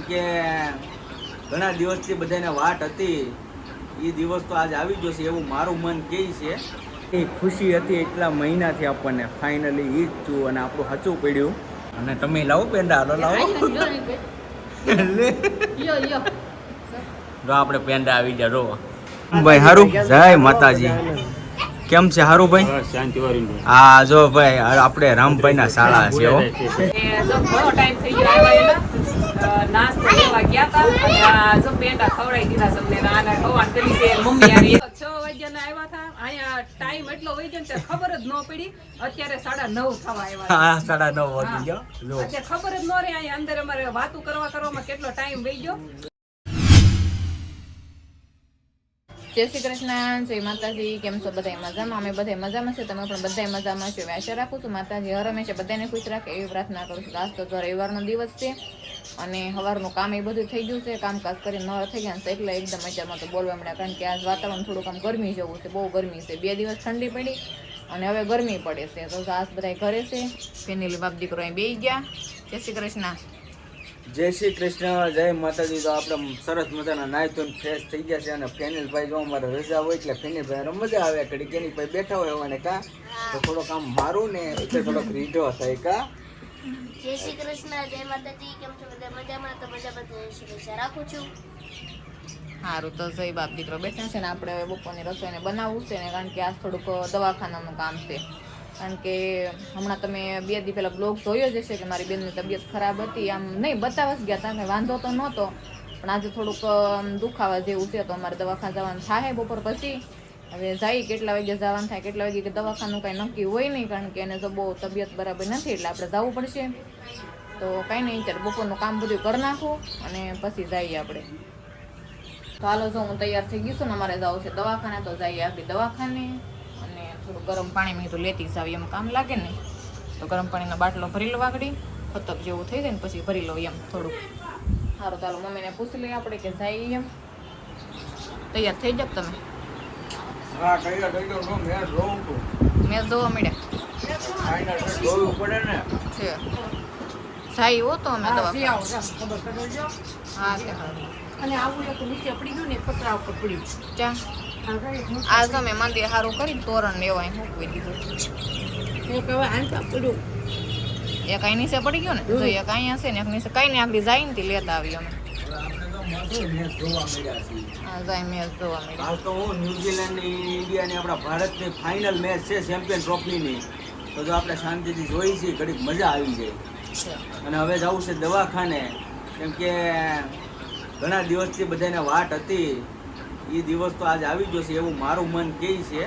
કે ઘણા દિવસથી બધાને વાટ હતી, એ દિવસ તો આજ આવી જશે એવું મારું મન કહે છે. એ ખુશી હતી એટલા મહિનાથી આપણને ફાઇનલી ઈ જ છું અને આપણું સાચું પડ્યું. અને તમે લાવો પેંડા, હાલો લાવો. જો આપણે પેંડા આવી ગયા. રો ભાઈ સારું, જય માતાજી. કેમ છે? સારું ભાઈ, શાંતિ વાળી. હા જો ભાઈ આપણે રામભાઈ ના શાળા છે હો. ઘણો ટાઈમ થઈ ગયો આવ્યા નાસ્તો લેવા ગયા હતા અને જો પેંડા ખવડાવી દીધા તમને આને ખવાન કરી છે મમ્મી યાર 6 વાગ્યાના આવ્યા હતા. અહીંયા ટાઈમ એટલો વહી ગયો ને ખબર જ ન પડી. અત્યારે 9:30 થવા આવ્યા. હા 9:30 વાગી ગયો. અત્યારે ખબર જ ન રહી અહીંયા અંદર અમારે વાતું કરવામાં કેટલો ટાઈમ વહી ગયો. જય શ્રી કૃષ્ણ, જય માતાજી. કેમ છો બધા મજામાં? અમે બધા મજામાં છે, તમે પણ બધા મજામાં છો. આશા રાખું છું માતાજી હર હંમેશા બધાને ખુશ રાખે એવી પ્રાર્થના કરું છું. આજ તો રવિવારનો દિવસ છે અને સવારનું કામ એ બધું થઈ ગયું છે. કામકાજ કરીને નળ થઈ ગયા છે એટલે એકદમ અત્યારમાં તો બોલવા મળ્યા, કારણ કે આજ વાતાવરણ થોડુંક આમ ગરમી જેવું છે, બહુ ગરમી છે. 2 દિવસ ઠંડી પડી અને હવે ગરમી પડે છે. તો આજ બધા ઘરે છે, ફેમિલી બાપ દીકરો અહીં બેસી ગયા. જય શ્રી કૃષ્ણ. જય શ્રી કૃષ્ણ, જય માતાજી. તો આપણે સરસ મજાના નાહી ધોઈને ફ્રેશ થઈ ગયા છે અને ફેનિલભાઈ જો અમારે રજા હોય એટલે ફેનિલભાઈ મજા આવે. ઘડી કેની ભાઈ બેઠા હોય અને કા તો થોડોક આમ મારું ને એટલે થોડોક રીઢો થાય કા. જય શ્રી કૃષ્ણ, જય માતાજી. કેમ છો બધા મજામાં? તો બધા શુભેચ્છા રાખું છું. સારું, તો જય બાપ દીકરો બેઠા છે ને આપણે હવે બપોરની રસોઈને બનાવવું છે ને, કારણ કે આજ થોડુંક દવાખાનાનું કામ છે. કારણ કે હમણાં તમે 2 દી પહેલાં બ્લોગ જોયો જ હશે કે મારી બેનની તબિયત ખરાબ હતી. આમ નહીં બતાવવા જ ગયા હતા, કંઈ વાંધો તો નહોતો, પણ આજે થોડુંક દુખાવા જેવું છે તો અમારે દવાખાને જવાનું થાય બપોર પછી. હવે જાય કેટલા વાગે જવાનું થાય, કેટલા વાગે કે દવાખાનું કાંઈ નક્કી હોય નહીં, કારણ કે એને જો બહુ તબિયત બરાબર નથી એટલે આપણે જવું પડશે. તો કાંઈ નહીં, અત્યારે બપોરનું કામ બધું કરી નાખું અને પછી જઈએ આપણે. તો હાલો, જો હું તૈયાર થઈ ગઈ છું ને અમારે જવું છે દવાખાને, તો જઈએ આપણે દવાખાને. અને થોડું ગરમ પાણી મેં તો લેતી જાવ, એમ કામ લાગે ને તો ગરમ પાણીનો બાટલો ભરી લો, વાગડી ખતક જેવું થઈ જાય ને પછી ભરી લો એમ થોડુંક. સારું, ચાલો મમ્મીને પૂછી લઈએ આપણે કે જઈએ એમ. તૈયાર થઈ જાવ તમે? હા તૈયાર થઈ જાવ. મેં જોઉં છું, મેં જોવા મળ્યા જોવું પડે ને છે. જાય હો તો અમે દવા. હા અને આવું એક નીચે પડી ગયું ને પતરા ઉપર પડ્યું. ત્યાં આ તમે મંદિર સારું કરી તોરણ લેવાય મૂકવી દીધું. એક હવે આંટા પડ્યું. એક અહીં નીચે પડી ગયો ને, જો એક અહીંયા છે ને એક નીચે કઈ ને આગળ જાય ને તે લેતા આવી અમે. મેચ જોવા મળ્યા છે. હા જાય મેચ જોવા મળ્યા. હાલ તો હું ન્યુઝીલેન્ડ ની ઇન્ડિયાની આપણા ભારતની ફાઇનલ મેચ છે ચેમ્પિયન ટ્રોફીની. તો જો આપણે શાંતિથી જોઈ છીએ, ઘડીક મજા આવી જાય. અને હવે જવું છે દવાખાને, કેમ કે ઘણા દિવસથી બધાને વાટ હતી, એ દિવસ તો આજ આવી જશે એવું મારું મન કહે છે.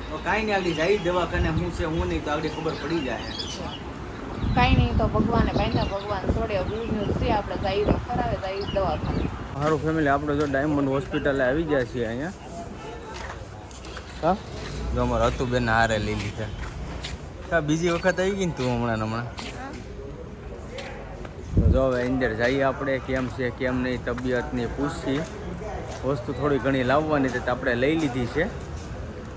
તો કાંઈ નહીં, આગળ જાય દવાખાને શું છે હું નહીં તો આગળ ખબર પડી જાય. કાંઈ નહીં, તો ભગવાને બાંધ્યા, ભગવાન છોડે ગુડ ન્યૂઝ છે. આપણે જઈએ તો ખરાવે જઈએ દવાખાને. સારું ફેમિલી, આપણે જો ડાયમંડ હોસ્પિટલે આવી ગયા છીએ અહીંયા. હા જો અમારે હતું બેન હારે લઈ લીધા. હા બીજી વખત આવી ગઈ ને તું હમણાં. તો જો હવે અંદર જઈએ આપણે, કેમ છે કેમ નહીં તબિયતની પૂછી. વસ્તુ થોડી ઘણી લાવવાની હતી તો આપણે લઈ લીધી છે.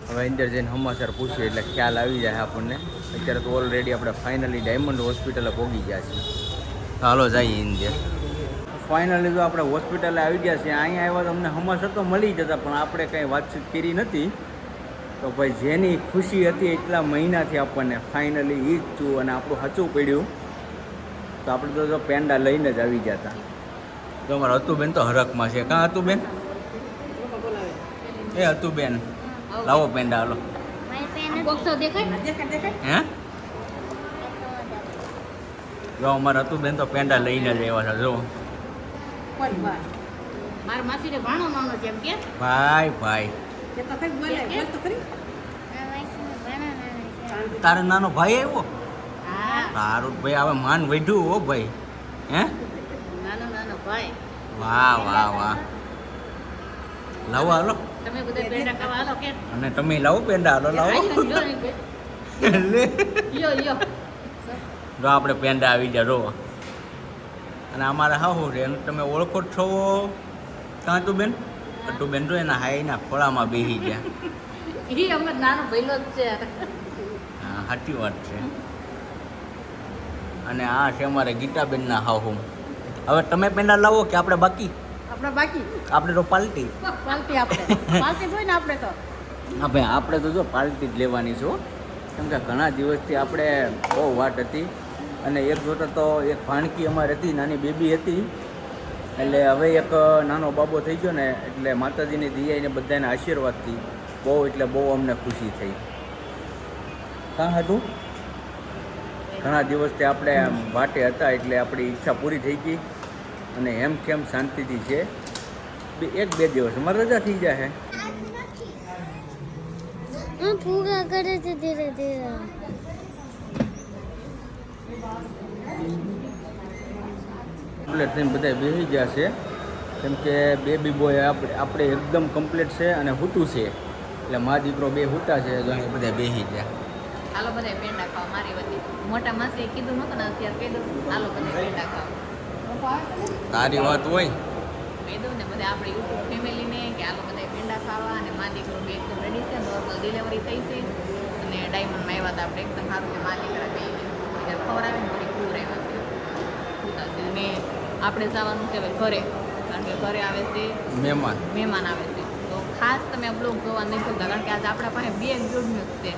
હવે અંદર જઈને સમાચાર પૂછીએ એટલે ખ્યાલ આવી જાય આપણને. અત્યારે તો ઓલરેડી આપણે ફાઇનલી ડાયમંડ હોસ્પિટલે પહોંચી ગયા છીએ. હાલો જઈએ અંદર. ફાઇનલી જો આપણે હોસ્પિટલે આવી ગયા છીએ. અહીંયા આવ્યા તો અમને સમાચાર તો મળી જતા, પણ આપણે કંઈ વાતચીત કરી નથી. તો ભાઈ જેની ખુશી હતી એટલા મહિનાથી આપણને ફાઇનલી ઈ જ છું અને આપણું સાચું પડ્યું. તો આપણે તો પેંડા લઈને જ આવી ગયા હતા. તો અમારે હતું બેન તો હરકમાં છે. કાં હતું બેન? એ હતું બેન, લાવો પેંડા હાલો. હે જો અમારે હતું બેન તો પેંડા લઈને જ આવ્યા છે. જો મારા માસીને ભાણો નાનો છે એમ કે ભાઈ ભાઈ કે તો કઈ બોલે બોલ તો ખરી. તારે નાનો ભાઈ આવ્યો? હા, તારું ભાઈ હવે માન વધ્યું હો ભાઈ. હે નાનો ભાઈ. વાહ વાહ વાહ, લાવો હાલો. તમે બધા પેંડા ખાવા હાલો કે અને તમે લાવો પેંડા હાલો, લાવો. લે યો જો આપણે પેંડા આવી ગયા. રો અને અમારે હા શું છે એનું તમે ઓળખો છો? કાં તું બેન? તું બેન તો એના હાઈના ખોળામાં બેસી ગયા. ઈ અમે નાનો ભઈલો જ છે. હા સાચી વાત છે. અને આ છે અમારે ગીતાબેનના હાહુ. હવે તમે પેંડા લાવો કે આપણે બાકી? આપણે બાકી આપણે તો પાર્ટી. પાલટી આપણે પાલટી જોઈ ને આપણે તો હા ભાઈ, આપણે તો જો પાર્ટી જ લેવાની છો, કેમ કે ઘણા દિવસથી આપણે બહુ વાટ હતી. અને એક જોતા તો એક ભાણકી અમારી હતી, નાની બેબી હતી, એટલે હવે એક નાનો બાબો થઈ ગયો ને, એટલે માતાજીની દયાને બધાના આશીર્વાદથી બહુ અમને ખુશી થઈ. કાં હતું ઘણા દિવસથી આપણે વાટે હતા, એટલે આપણી ઈચ્છા પૂરી થઈ ગઈ. અને એમ કેમ શાંતિથી છે, 1-2 દિવસ અમારે રજા થઈ જાય. ફૂગા કરે છે ધીરે ધીરે. કમ્પ્લીટ થઈને બધા બેસી ગયા છે, કેમ કે બેબી બોય આપણે એકદમ કમ્પ્લીટ છે અને હૂતું છે, એટલે મા દીકરો બે હૂતા છે. જો અહીં બધા બેસી ગયા. હાલો બધા પેંડા ખાવા મારી વતી. મોટા માસી કીધું નતું ને અત્યારે કહી દઉં, હાલો બધા પેંડા ખાવા. તારી વાત હોય કહી દઉં ને બધા આપણી યુટ્યુબ ફેમિલીને કે હાલો બધા પેંડા ખાવા. અને મા દીકરો બે એકદમ રેડી છે, નોર્મલ ડિલિવરી થઈ છે અને ડાયમંડમાં આવ્યા હતા આપણે એકદમ સારું છે. મા દીકરા બે ખવડાવે ને થોડી પૂર આવ્યા છે, પૂતા છે. અને આપણે જવાનું છે હવે ઘરે, કારણ કે ઘરે આવે છે મહેમાન આવે છે. તો ખાસ તમે આ બ્લોગ જોવા નહીં ભૂલતા, કારણ કે આજે આપણા પાસે 2 ગુડ ન્યૂઝ છે.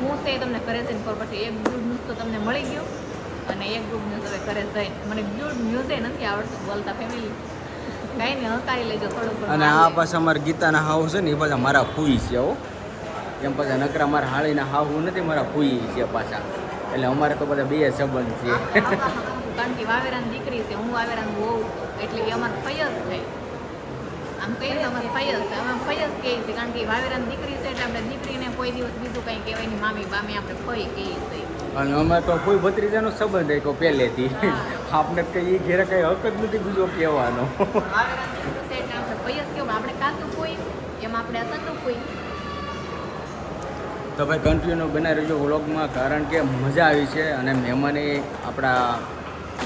હું છે તમને ઘરે જઈને ખબર પડશે. એક ગુડ ન્યૂઝ તો તમને મળી ગયું અને એક ગુડ ન્યૂઝ હવે ઘરે જઈને. મને ગુડ ન્યૂઝ નથી આવડતું બોલતા ફેમિલી, કાંઈ નહીં હકારી લેજો થોડુંક. અને આ પાછા અમારા ગીતાના હાવ છે ને, એ પાછા મારા ફૂઈ છે. હો એમ પાછા નકરા મારા હાળીના હાવ નથી, મારા ફૂઈ છે પાછા. એટલે અમારે તો બધા 2 સંબંધ છે. કારણ કે વાવેરાની દીકરી છે, હું વાવેરાની વહુ છું, એટલે એ અમારે ફૈયજ થાય. આમ કહીએ તો અમારે ફૈયજ થાય. અમે ફૈયજ કહીએ છીએ, કારણ કે વાવેરાની દીકરી છે એટલે આપણે દીકરીને કોઈ દિવસ બીજું કંઈ કહેવાય નહીં. મામી બામી આપણે ફઈ કહીએ છીએ. અને અમે તો કોઈ ભત્રીજાનો સંબંધ હોય પહેલેથી. આપણે કઈ ઘેરે કઈ હક જ નથી બીજો કહેવાનો. વાવેરાની દીકરી છે એટલે આપણે ફૈયજ કહેવાય. આપણે કાતું કોઈ એમ આપણે અસતું કોઈ. તો ભાઈ કન્ટિન્યુ બનાવી રહેજો વ્લોગમાં, કારણ કે મજા આવી છે. અને મહેમાને આપણા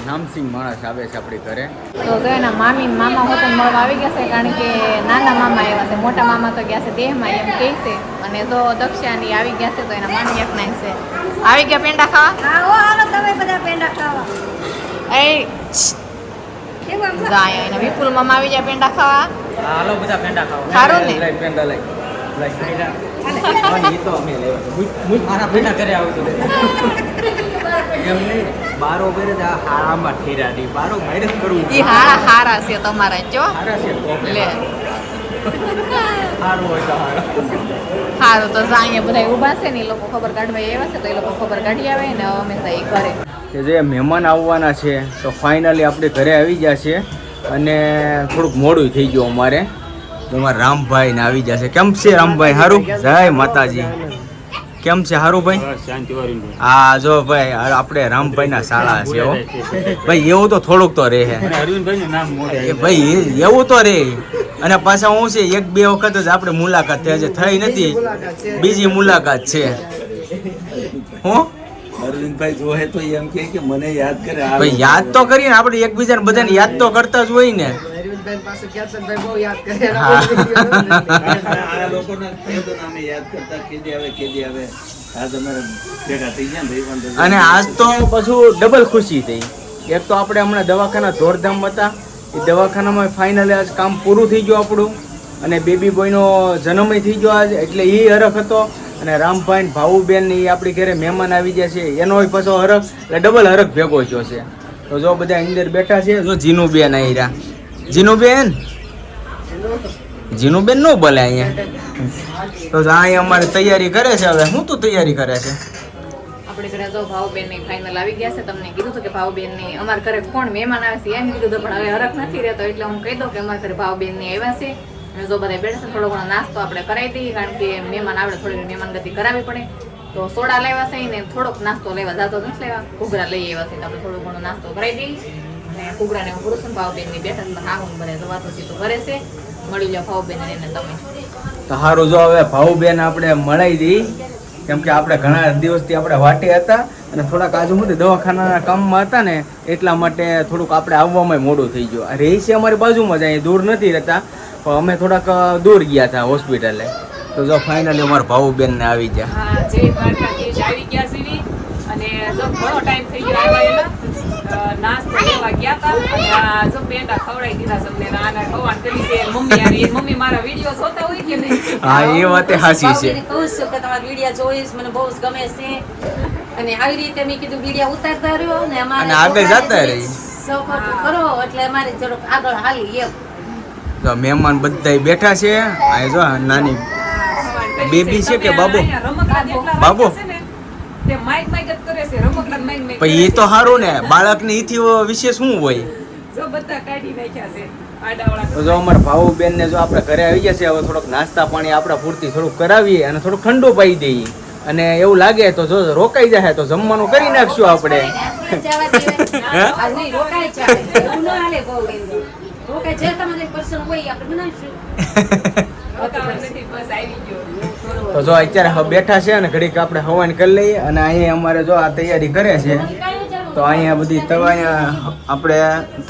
નામસિંગ માણસ આવે છે આપણી ઘરે. તો જો એના મામી મામા હોટલ મળવા આવી ગયા છે, કારણ કે નાના મામા આવ્યા છે, મોટા મામા તો ગયા છે દેહમાં એમ કહે છે. અને જો દક્ષાની આવી ગયા છે, તો એના મામી એક નાય છે. આવી ગયા પેંડા ખાવા? હાલો તમે બધા પેંડા ખાવા. એ જાય એના વિપુલ મામા આવી ગયા પેંડા ખાવા. હાલો બધા પેંડા ખાવા. સારું ને? લઈ પેંડા લઈ મારા પેંડા કરે આવતું એમ નહીં. બારો બેરે જ આ હારામાં ઠેરા નહીં, બારો મારે કરવું. ઈ હારા છે તમારા જો હારા છે લે સારું હોય તો હારા. સારું તો અહીંયા બધા ઊભા છે ને, એ લોકો ખબર કાઢવા આવ્યા છે, તો એ લોકો ખબર કાઢી આવે ને હંમેશા એ ઘરે. કે જે મહેમાન આવવાના છે, તો ફાઇનલી આપણે ઘરે આવી ગયા છે. અને થોડુંક મોડું થઈ ગયું અમારે. તો અમારા રામભાઈ ને આવી ગયા છે. કેમ છે રામભાઈ? સારું? જય માતાજી. કેમ છે? સારું ભાઈ? હા જો ભાઈ, આપણે રામભાઈ ના શાળા છે. હો ભાઈ, એવું તો થોડુંક તો રહે ભાઈ, એવું તો રહે. અને પાછા હું છે 1-2 વખત જ આપણે મુલાકાત થઈ નથી, બીજી મુલાકાત છે. હું અરવિંદભાઈ જોહે તો એમ કે મને યાદ કરે. ભાઈ યાદ તો કરીએ ને, આપણે એકબીજાને બધાને યાદ તો કરતા જ હોય ને. આ લોકોના અમે યાદ કરતા કેદી આવે આજ અમારે ભેગા થઈ ગયા ને ભાઈ. અને આજ તો પાછું ડબલ ખુશી થઈ. એક તો આપણે હમણાં દવાખાના દોડધામ હતા, એ દવાખાનામાં ફાઇનલી આજ કામ પૂરું થઈ ગયું આપણું. અને બેબી બોયનો જન્મય થઈ ગયો આજ, એટલે એ હરખ હતો. અને રામભાઈ ભાવુબેન એ આપણી ઘરે મહેમાન આવી ગયા છે, એનો પાછો હરખ, એટલે ડબલ હરખ ભેગો થયો છે. તો જો બધા અંદર બેઠા છે. જો જીનુબેન આવી રહ્યા. જીનુબેન નો બોલે અહીંયા. તો અહીંયા અમારે તૈયારી કરે છે. હવે શું તું તૈયારી કરે છે? આપણે ઘરે જો ભાવબેન ની ફાઇનલ આવી ગયા છે. તમને કીધું હતું કે ભાવબેન ની અમારા ઘરે કોણ મહેમાન આવે છે એમ કીધું હતું, પણ હવે હરખ નથી રહેતો, એટલે હું કહી દઉં કે અમારા ઘરે ભાવબેન ની આવ્યા છે. અને જો બધા બેઠા છે, થોડો ઘણો નાસ્તો આપણે કરાવી દઈએ, કારણ કે મહેમાન આવે થોડી મહેમાન ગતિ કરાવવી પડે. તો સોડા લેવા છે ને થોડોક નાસ્તો લેવા જાતો નથી લેવા, ઘૂઘરા લઈ આવ્યા છે, તો આપણે થોડો ઘણો નાસ્તો કરાવી દઈએ. અને ઘૂઘરાને હું પૂરું છું. ભાવબેન ની બેઠા છે, હા હું બધા જવાતો છે તો ઘરે છે. મળી જાઓ ભાવબેન એને તમે. તો સારું, જો હવે ભાવુબેન આપણે મળાવી દઈ, કેમ કે આપણે ઘણા દિવસથી આપણે વાટે હતા અને થોડાક આજુ દવાખાનાના કામમાં હતા ને, એટલા માટે થોડુંક આપણે આવવામાં મોડું થઈ ગયું. રહી છે અમારી બાજુમાં જ, અહીં દૂર નથી રહેતા, પણ અમે થોડાક દૂર ગયા હતા હોસ્પિટલે. તો જો ફાઇનલી અમારા ભાવુબેન ને આવી ગયા. હા, જય દ્વારકાધીશ આવી ગયા છે. અને જો ઘણો ટાઈમ થઈ ગયો આવ્યા એના, નાસ્તો લેવા ગયા હતા અને આ જો પેંડા ખવડાવી દીધા છે અમને. આના ખવાણ કરી છે મમ્મી યાર, એ મમ્મી મારા વિડીયો જોતા હોય કે નહીં? હા એ વાત સાચી છે. બાબુને કહું છું કે તમારા વિડીયો જોઈશ, મને બહુ જ ગમે છે. અને આવી રીતે મેં કીધું વિડીયો ઉતારતા રહ્યો ને અને આગળ જતા રહી. સપોર્ટ કરો એટલે અમારે થોડુંક આગળ હાલી એમ. તો મહેમાન બધાય બેઠા છે. આ જો નાની બેબી છે કે બાબુ? બાબુ. તે માઈક માઈક જ કરે છે, રમકડા માઈક માઈક. પણ એ તો સારું ને, બાળકને ઈથી વિશે શું હોય? જો બધા કાઢી નાખ્યા છે આડાવાળા. તો જો અમારા ભાઉબેન ને જો આપણે ઘરે આવી ગયા છે, હવે થોડોક નાસ્તા પાણી આપણા પૂરતી થોડુંક કરાવીએ અને થોડુંક ઠંડુ પાઈ દઈએ. અને એવું લાગે તો જો રોકાઈ જાય તો જમવાનું કરી નાખશું આપણે. જવા દેવાય. આ નહીં રોકાય ચાલે. એવું ન હાલે બહુ એમ. રોકાય જે તમારે પર્સન હોય આપણે બનાવીશું. રોકાવાનું નથી, બસ આવી ગયો. તો જો અત્યારે હવે બેઠા છે અને ઘડીક આપણે હવન કરી લઈએ. અને અહીંયા અમારે જો આ તૈયારી કરે છે, તો અહીંયા બધી તવા આપણે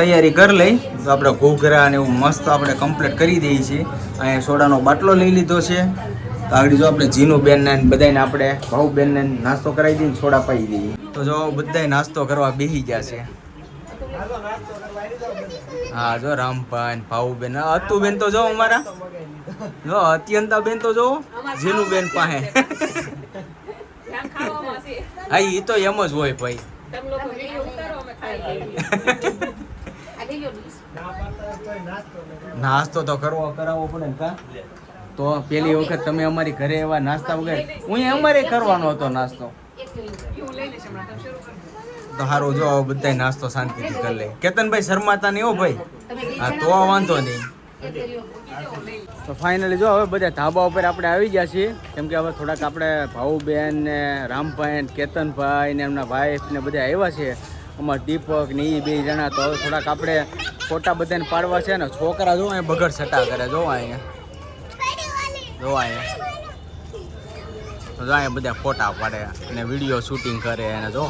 તૈયારી કરી લઈ. તો આપણે ઘૂઘરા અને એવું મસ્ત આપણે કમ્પ્લીટ કરી દઈએ છીએ. અહીંયા સોડાનો બાટલો લઈ લીધો છે. તો આગળ જો આપણે જીનું બેન ને બધાને આપણે ભાઉબેન ને નાસ્તો કરાવી દઈએ, સોડા પાઈ દઈએ. તો જો બધાય નાસ્તો કરવા બેસી ગયા છે. હા જો રામભાઈ, ભાઉબેન, અતુબેન તો જો અમારા જો અત્યંતા બેન તો જો જીનું બેન પાસે. ધ્યાન ખાવામાં છે. હા એ તો એમ જ હોય ભાઈ. તમે લોકો વિડીયો ઉતારો, અમે ખાઈ લઈએ. આ લઈ લો ડીશ. નાસ્તો તો કરાવવો પડે ને કા? તો પેલી વખત તમે અમારી ઘરે એવા નાસ્તા વગર હું અમારે કરવાનો હતો નાસ્તો. હું લઈ લઈશ હમણાં, તમે શરૂ કરો. તો સારું જો બધા નાસ્તો શાંતિથી કરી લે. કેતનભાઈ શર્માતા નહીં હો ભાઈ. હા તો વાંધો નહીં. તો ફાઇનલી જો હવે બધા ધાબા ઉપર આપણે આવી ગયા છીએ, કેમ કે હવે થોડાક આપણે ભાઉબેન ને રામભાઈ ને કેતનભાઈ ને એમના વાઈફ ને બધા આવ્યા છે. અમારા દીપક ને એ 2 જણા. તો હવે થોડાક આપણે ફોટા બધાને પાડવા છે ને. છોકરા જો અહીંયા બગડ છટા કરે, જો અહીંયા જો અહીંયા તો જો અહીંયા બધા ફોટા પાડે અને વિડીયો શૂટિંગ કરે અને જો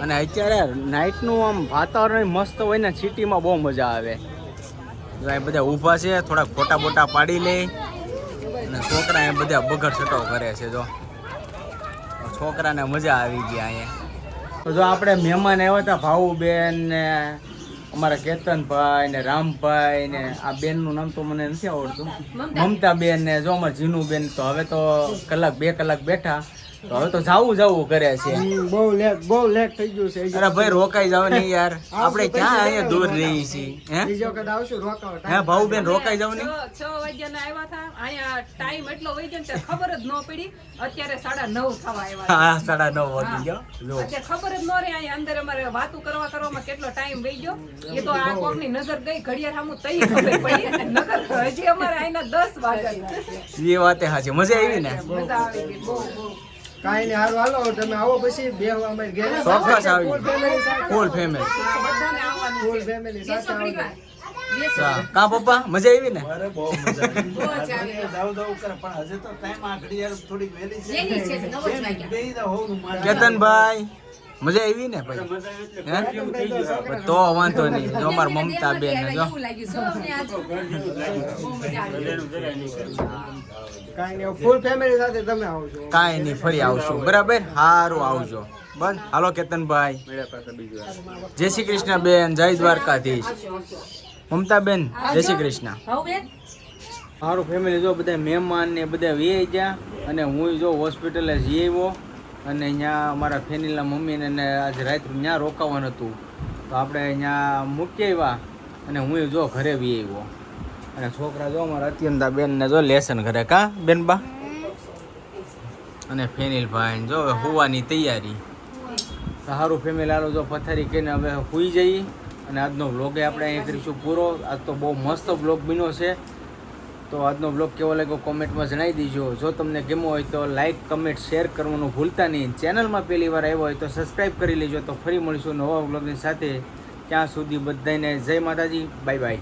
અને અત્યારે નાઇટનું આમ વાતાવરણ મસ્ત હોય ને, સિટીમાં બહુ મજા આવે. જો આ બધા ઊભા છે, થોડાક ફોટા બોટા પાડી લે. અને છોકરા એ બધા બગડ છટો કરે છે. જો છોકરાને મજા આવી ગઈ અહીંયા. તો જો આપણે મહેમાન આવ્યા હતા, ભાઉબેન ને અમારા કેતનભાઈ ને રામભાઈ ને આ બેનનું નામ તો મને નથી આવડતું, મમતાબેન ને જો અમારા જીનુબેન. તો હવે તો 2 કલાક બેઠા, તો હવે તો જાવું કરે છે. બહુ લેટ થઈ ગયું છે. અરે ભાઈ રોકાઈ જાવ નહીં યાર, આપણે ક્યાં અહીંયા દૂર રહીએ છીએ. બીજો વખત આવશું રોકાવા. હે ભાઉબેન રોકાઈ જાવ નહીં? 6 વાગ્યાના આવ્યા હતા. અહીંયા ટાઈમ એટલો વહી ગયો ને ખબર જ ન પડી. અત્યારે 9:30 થવા આવ્યા. હા 9:30 વાગી ગયો. જો અત્યારે ખબર જ ન રહી અહીંયા અંદર અમારે વાતું કરવામાં કેટલો ટાઈમ વહી ગયો. એ તો આ કોકની નજર ગઈ ઘડિયાળ સામું તઈ ખબર પડી. નકર હજી અમારે અહીંના 10 વાગ્યા છે. એ વાતે સાચી, મજા આવી ને? મજા આવી ગઈ બહુ. કાંઈ નહીં, હારું હાલો તમે આવો પછી બેહવા અમારી ઘરે. ચોક્કસ આવી ફૂલ ફેમિલી. બધાને આવવાનું ફૂલ છે. ફેમિલી સાથે આવજો. કા પપ્પા મજા આવી ને? અરે બહુ મજા આવી. જાવ કરે પણ હજી તો ટાઈમ આ ઘડિયાળ થોડીક વહેલી છે. બેહી જાવ હોનું માન. કેતનભાઈ મજા આવી ને ભાઈ? હે? તો વાંધો નહીં. જો અમાર મમતા બેન ને જો કાંઈ નહીં, ફૂલ ફેમિલી સાથે તમે આવજો. કાંઈ નહીં, ફરી આવશું બરાબર. સારું આવજો. બસ હાલો કેતનભાઈ. જય શ્રી કૃષ્ણ બેન, જય દ્વારકાધીશ. મમતા બેન જય શ્રી કૃષ્ણ. સારું ફેમિલી જો બધા મહેમાન ને બધા વી ગયા અને હું જો હોસ્પિટલે જઈ આવ્યો. અને અહીંયા અમારા ફેમિલીના મમ્મીને આજે રાત્રે ત્યાં રોકાવાનું હતું, તો આપણે અહીંયા મૂકી આવ્યા અને હું જો ઘરે વી આવ્યો. અને છોકરા જો અમારા અત્યંતા બેનને જો લેસન ઘરે કા બેનબા અને ફેનિલભાઈ જો હોવાની તૈયારી. સારું ફેમિલી હાલો જો પથારી કહીને હવે સુઈ જઈએ. અને આજનો વ્લોગ આપણે અહીંયા કરીશું પૂરો. આજ તો બહુ મસ્ત વ્લોગ બન્યો છે. તો આજનો વ્લોગ કેવો લાગ્યો કોમેન્ટમાં જણાવી દીજો. જો તમને ગમ્યો હોય તો લાઇક કમેન્ટ શેર કરવાનું ભૂલતા નહીં. ચેનલમાં પહેલી વાર આવ્યો હોય તો સબસ્ક્રાઈબ કરી લેજો. તો ફરી મળીશું નવા વ્લોગની સાથે. ત્યાં સુધી બધાને જય માતાજી, બાય બાય.